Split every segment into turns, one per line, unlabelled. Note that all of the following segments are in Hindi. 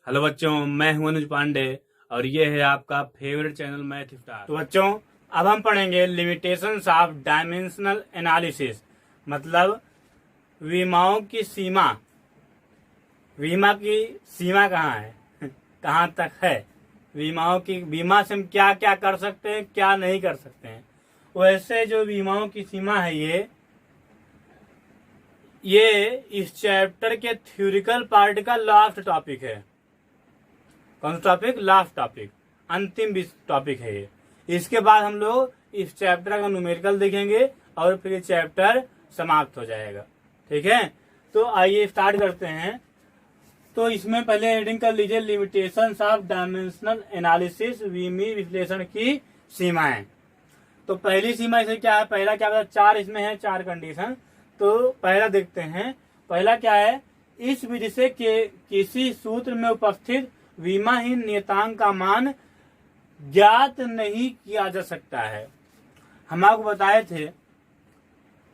हेलो बच्चों, मैं हूं अनुज पांडे और ये है आपका फेवरेट चैनल मैथ स्टार। तो बच्चों, अब हम पढ़ेंगे लिमिटेशंस ऑफ डायमेंशनल एनालिसिस, मतलब विमाओं की सीमा। विमा की सीमा कहाँ है कहाँ तक है, विमाओं की विमा से हम क्या क्या कर सकते हैं, क्या नहीं कर सकते हैं। वैसे जो विमाओं की सीमा है ये इस चैप्टर के थ्योरिकल पार्ट का लास्ट टॉपिक है। कौन सा टॉपिक? लास्ट टॉपिक, अंतिम टॉपिक है ये। इसके बाद हम लोग इस चैप्टर का न्यूमेरिकल देखेंगे और फिर ये चैप्टर समाप्त हो जाएगा। ठीक है, तो आइए स्टार्ट करते हैं। तो इसमें पहले हेडिंग कर लीजिए, लिमिटेशंस ऑफ डायमेंशनल एनालिसिस, विमी विश्लेषण की सीमाएं। तो पहली सीमा इसे क्या है, पहला क्या है, चार इसमें है, चार कंडीशन। तो पहला देखते हैं, पहला क्या है, इस विधि से किसी सूत्र में उपस्थित विमाहीन नियतांक का मान ज्ञात नहीं किया जा सकता है। हम आपको बताए थे,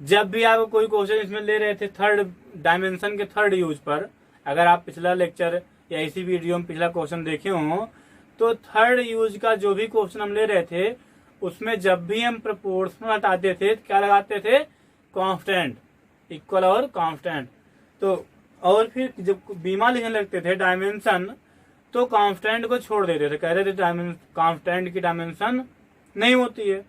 जब भी आप कोई क्वेश्चन इसमें ले रहे थे थर्ड डायमेंशन के थर्ड यूज पर, अगर आप पिछला लेक्चर या इसी वीडियो में पिछला क्वेश्चन देखे हो, तो थर्ड यूज का जो भी क्वेश्चन हम ले रहे थे उसमें जब भी हम प्रोपोर्शनल हटाते थे क्या लगाते थे, कांस्टेंट, इक्वल और कांस्टेंट। तो और फिर जब बीमा लिखने लगते थे डायमेंशन, तो कांस्टेंट को छोड़ देते थे, कह रहे थे कांस्टेंट की डायमेंशन नहीं होती है।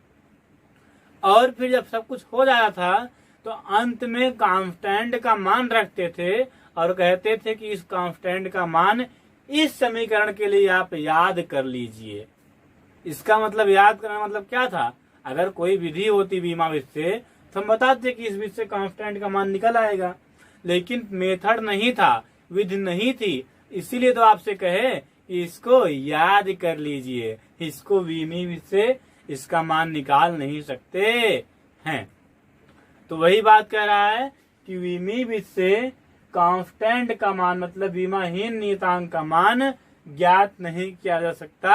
और फिर जब सब कुछ हो जाता था तो अंत में कांस्टेंट का मान रखते थे और कहते थे कि इस कांस्टेंट का मान इस समीकरण के लिए आप याद कर लीजिए। इसका मतलब याद करना मतलब क्या था, अगर कोई विधि होती बीमा विधि से तो हम बताते कि इस विधि से कांस्टेंट का मान निकल आएगा, लेकिन मेथड नहीं था, विधि नहीं थी, इसीलिए तो आपसे कहे इसको याद कर लीजिए, इसको विमी विधि से इसका मान निकाल नहीं सकते हैं। तो वही बात कह रहा है कि विमी विधि से कांस्टेंट का मान मतलब विमाहीन नियतांक का मान ज्ञात नहीं किया जा सकता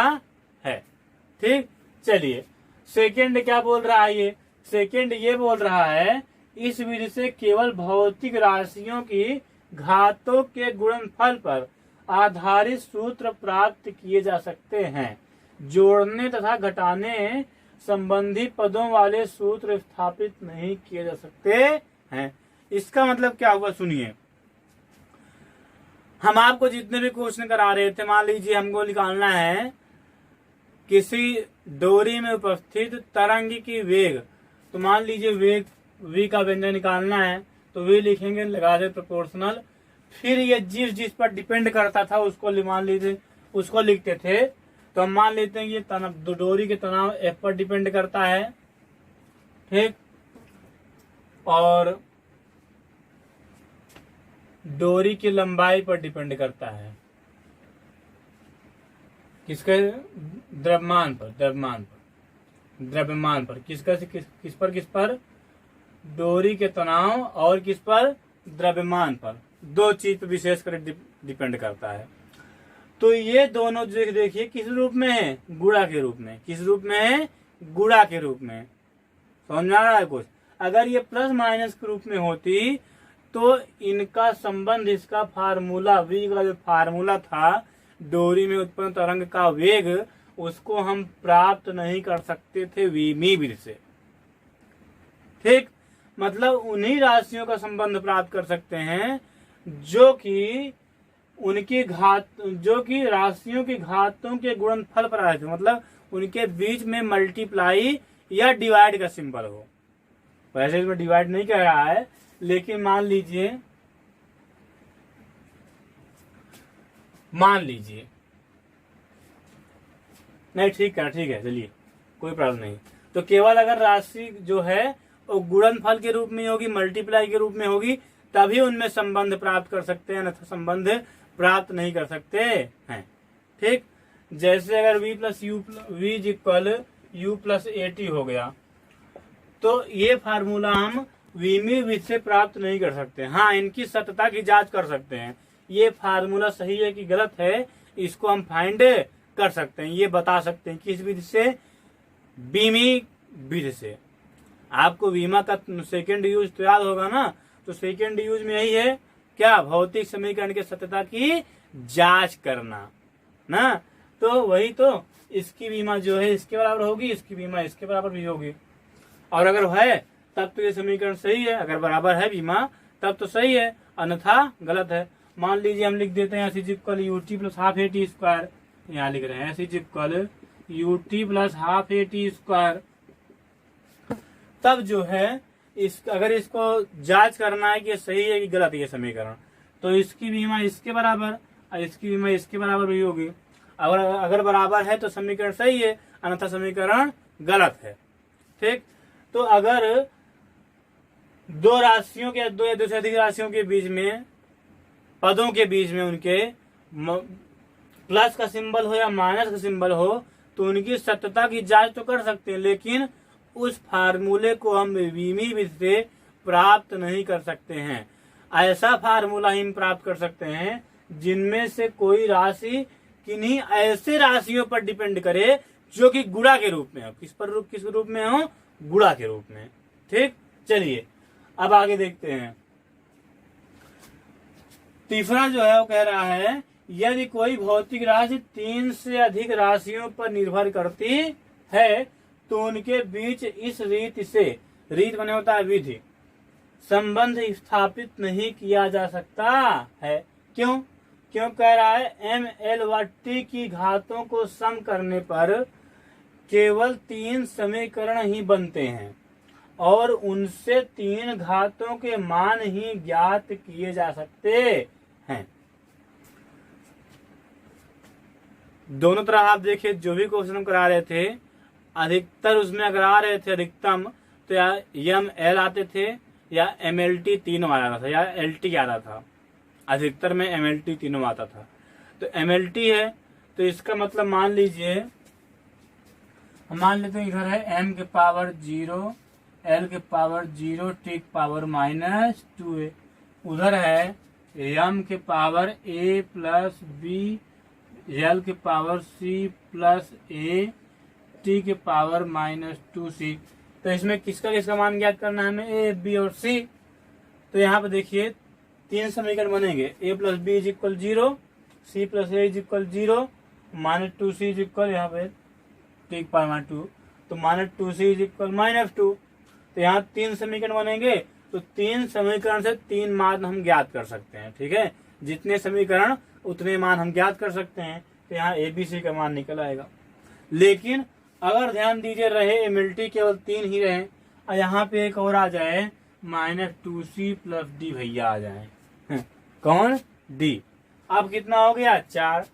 है। ठीक, चलिए सेकंड क्या बोल रहा है ये, सेकंड ये बोल रहा है इस विधि से केवल भौतिक राशियों की घातों के गुणनफल पर आधारित सूत्र प्राप्त किए जा सकते हैं, जोड़ने तथा घटाने संबंधी पदों वाले सूत्र स्थापित नहीं किए जा सकते हैं। इसका मतलब क्या हुआ सुनिए, हम आपको जितने भी क्वेश्चन करा रहे थे, मान लीजिए हमको निकालना है किसी डोरी में उपस्थित तरंग की वेग, तो मान लीजिए वेग v का व्यंजक निकालना है, तो v लिखेंगे, लगा दे प्रोपोर्शनल, फिर ये जिस पर डिपेंड करता था उसको मान लीजिए उसको लिखते थे। तो हम मान लेते हैं ये डोरी के तनाव F पर डिपेंड करता है, ठीक, और डोरी की लंबाई पर डिपेंड करता है, किसके? द्रव्यमान पर किस पर? डोरी के तनाव और किस पर? द्रव्यमान पर। दो चीज पर विशेष कर डिपेंड करता है। तो ये दोनों देखिए किस रूप में है, गुणा के रूप में। किस रूप में है? गुणा के रूप में। समझ में आ रहा है कुछ? अगर ये प्लस माइनस के रूप में होती तो इनका संबंध, इसका फार्मूला, v का जो फार्मूला था डोरी में उत्पन्न तरंग का वेग, उसको हम प्राप्त नहीं कर सकते थे विमी विधि से। ठीक, मतलब उन्हीं राशियों का संबंध प्राप्त कर सकते हैं जो कि राशियों की घातों के गुणनफल पर आए थे, मतलब उनके बीच में मल्टीप्लाई या डिवाइड का सिंबल हो। वैसे इसमें डिवाइड नहीं कह रहा है, लेकिन मान लीजिए नहीं, ठीक है चलिए, कोई प्रॉब्लम नहीं। तो केवल अगर राशि जो है वो गुणनफल के रूप में होगी, मल्टीप्लाई के रूप में होगी, तभी उनमें संबंध प्राप्त कर सकते हैं, अन्यथा संबंध प्राप्त नहीं कर सकते हैं। ठीक, जैसे अगर v plus you plus AT हो गया, तो ये फार्मूला हम विमी विधि से प्राप्त नहीं कर सकते। हाँ, इनकी सत्यता की जांच कर सकते हैं, ये फार्मूला सही है कि गलत है, इसको हम फाइंड कर सकते हैं, ये बता सकते हैं। किस विधि से? विमी विधि से। आपको विमा का सेकंड यूज तो याद होगा ना, तो सेकंड यूज में यही है क्या, भौतिक समीकरण की सत्यता की जांच करना ना। तो वही तो, इसकी बीमा जो है इसके बराबर होगी, इसकी बीमा इसके बराबर भी होगी। और अगर है तब तो ये समीकरण सही है, अगर बराबर है बीमा तब तो सही है, अन्यथा गलत है। मान लीजिए हम लिख देते हैं S equal U T plus half A T square, यहाँ लिख रहे हैं S equal U T plus half A T square. तब जो है अगर इसको जांच करना है कि सही है कि गलत है ये समीकरण, तो इसकी बीमा इसके बराबर और इसकी बीमा इसके बराबर भी होगी। अगर बराबर है तो समीकरण सही है, अन्यथा समीकरण गलत है। ठीक, तो अगर दो राशियों के, दो या दो से अधिक राशियों के बीच में, पदों के बीच में उनके प्लस का सिंबल हो या माइनस का सिंबल हो, तो उनकी सत्यता की जांच तो कर सकते हैं, लेकिन उस फार्मूले को हम बीमी विधि से प्राप्त नहीं कर सकते हैं। ऐसा फार्मूला ही हम प्राप्त कर सकते हैं जिनमें से कोई राशि किन्हीं ऐसे राशियों पर डिपेंड करे जो कि गुणा के रूप में हो। किस रूप में हो? गुणा के रूप में। ठीक, चलिए अब आगे देखते हैं। तीसरा जो है वो कह रहा है यदि कोई भौतिक राशि 3 से अधिक राशियों पर निर्भर करती है तो उनके बीच इस रीति से, रीत बने होता है विधि, संबंध स्थापित नहीं किया जा सकता है। क्यों? कह रहा है एम एल व टी की घातों को सम करने पर केवल 3 समीकरण ही बनते हैं और उनसे 3 घातों के मान ही ज्ञात किए जा सकते हैं। दोनों तरह आप देखिए, जो भी क्वेश्चन हम करा रहे थे अधिकतर उसमें अगर आ रहे थे अधिकतम तो या एम एल आते थे या एम एल टी तीनों आ रहा था या एल टी आता था। अधिकतर में एम एल टी तीनों आता था। तो एम एल टी है तो इसका मतलब मान लीजिए, हम मान लेते हैं इधर है m के पावर 0, l के पावर 0, t के पावर -2a, उधर है m के power a plus b, l के power c plus a, t के पावर -2c। तो इसमें किसका किसका मान ज्ञात करना है हमें? a, b और c। तो यहाँ पे देखिए 3 समीकरण बनेंगे, a plus B is equal 0, c plus a is equal 0, -2c is equal यहाँ पे t के पावर -2, तो -2c इज इक्वल -2। तो यहाँ 3 समीकरण बनेंगे, तो 3 समीकरण से 3 मान हम ज्ञात कर सकते हैं। ठीक है, जितने समीकरण उतने मान हम ज्ञात कर सकते हैं। तो यहाँ ए बी सी का मान निकल आएगा। लेकिन अगर ध्यान दीजिए रहे एमएलटी केवल 3 ही रहे और यहाँ पे एक और आ जाए -2c प्लस डी, भैया आ जाए कौन? डी। अब कितना हो गया? 4।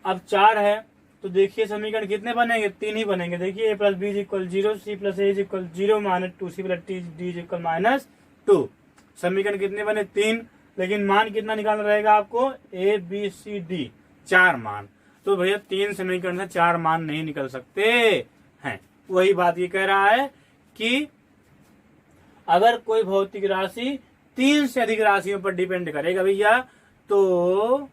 अब 4 है तो देखिए समीकरण कितने बनेंगे? 3 ही बनेंगे। देखिए a plus B is equal 0, C plus A is equal 0, -2c plus D is equal -2। समीकरण कितने बने? 3। लेकिन मान कितना निकालना रहेगा आपको? a b c d, 4 मान। तो भैया 3 समीकरण से 4 मान नहीं निकल सकते हैं। वही बात ये कह रहा है कि अगर कोई भौतिक राशि 3 से अधिक राशियों पर डिपेंड करेगा भैया तो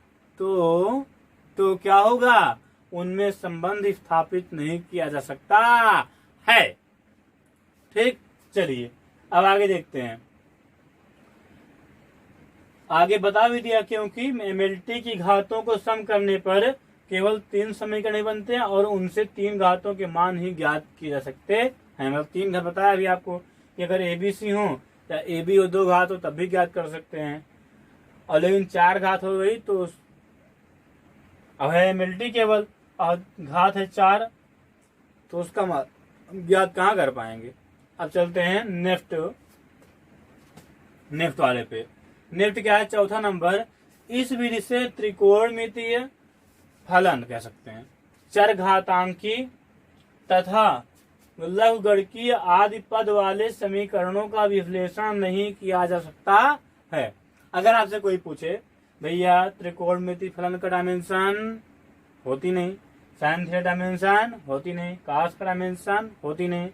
क्या होगा? उनमें संबंध स्थापित नहीं किया जा सकता है। ठीक, चलिए अब आगे देखते हैं। आगे बता भी दिया क्योंकि एमएलटी की घातों को सम करने पर केवल 3 समीकरण ही बनते हैं और उनसे 3 घातों के मान ही ज्ञात किए जा सकते हैं। मतलब 3 घात बताया अभी आपको कि अगर एबीसी हो या ए बी हो 2 घात हो तब भी ज्ञात कर सकते हैं, और लेकिन 4 घात हो गई तो अब है एमएलटी केवल और घात है 4, तो उसका मान ज्ञात कहाँ कर पाएंगे। अब चलते हैं नेफ्ट वाले पे। नेफ्ट क्या है? चौथा नंबर। इस विधि से त्रिकोणमितीय फलन कह सकते हैं, चरघातांकी तथा लघुगणकीय आदि पद वाले समीकरणों का विश्लेषण नहीं किया जा सकता है। अगर आपसे कोई पूछे भैया त्रिकोणमितीय फलन का डायमेंशन, होती नहीं। साइन थीटा डायमेंशन, होती नहीं। कॉस का डायमेंशन, होती नहीं।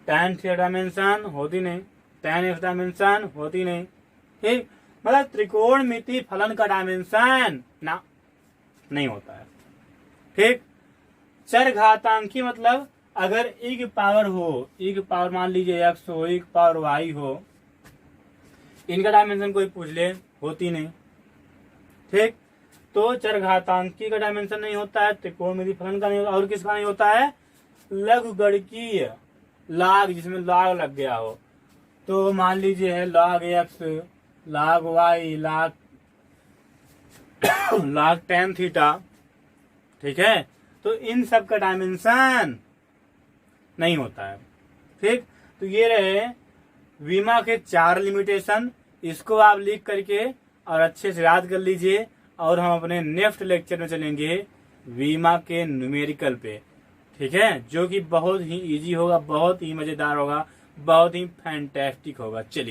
टैन थीटा डायमेंशन, होती नहीं। टैन एक्स डायमेंशन, होती नहीं। ठीक, मतलब त्रिकोणमितीय फलन का डायमेंशन ना नहीं होता है। ठीक, चरघातांकी मतलब अगर e की पावर हो, e की पावर मान लीजिए x हो, e की पावर y हो, इनका डायमेंशन कोई पूछ ले, होती नहीं। ठीक। तो चरघातांकी का डायमेंशन नहीं होता है, त्रिकोणमिति फलन का नहीं होता, और किसका नहीं होता है? लघुगणकीय, लाग, जिसमें लाग लग गया हो। तो मान लीजिए है log x, log y, log tan theta, ठीक है। तो इन सब का डायमेंशन नहीं होता है, ठीक। तो ये रहे वीमा के 4 लिमिटेशन। इसको आप लिख करके और अच्छे से याद कर लीजिए, और हम अपने नेक्स्ट लेक्चर में चलेंगे वीमा के न्यूमेरिकल पे, ठीक है, जो कि बहुत ही इजी होगा, बहुत ही मजेदार होगा, बहुत ही फैंटास्टिक होगा। चलिए।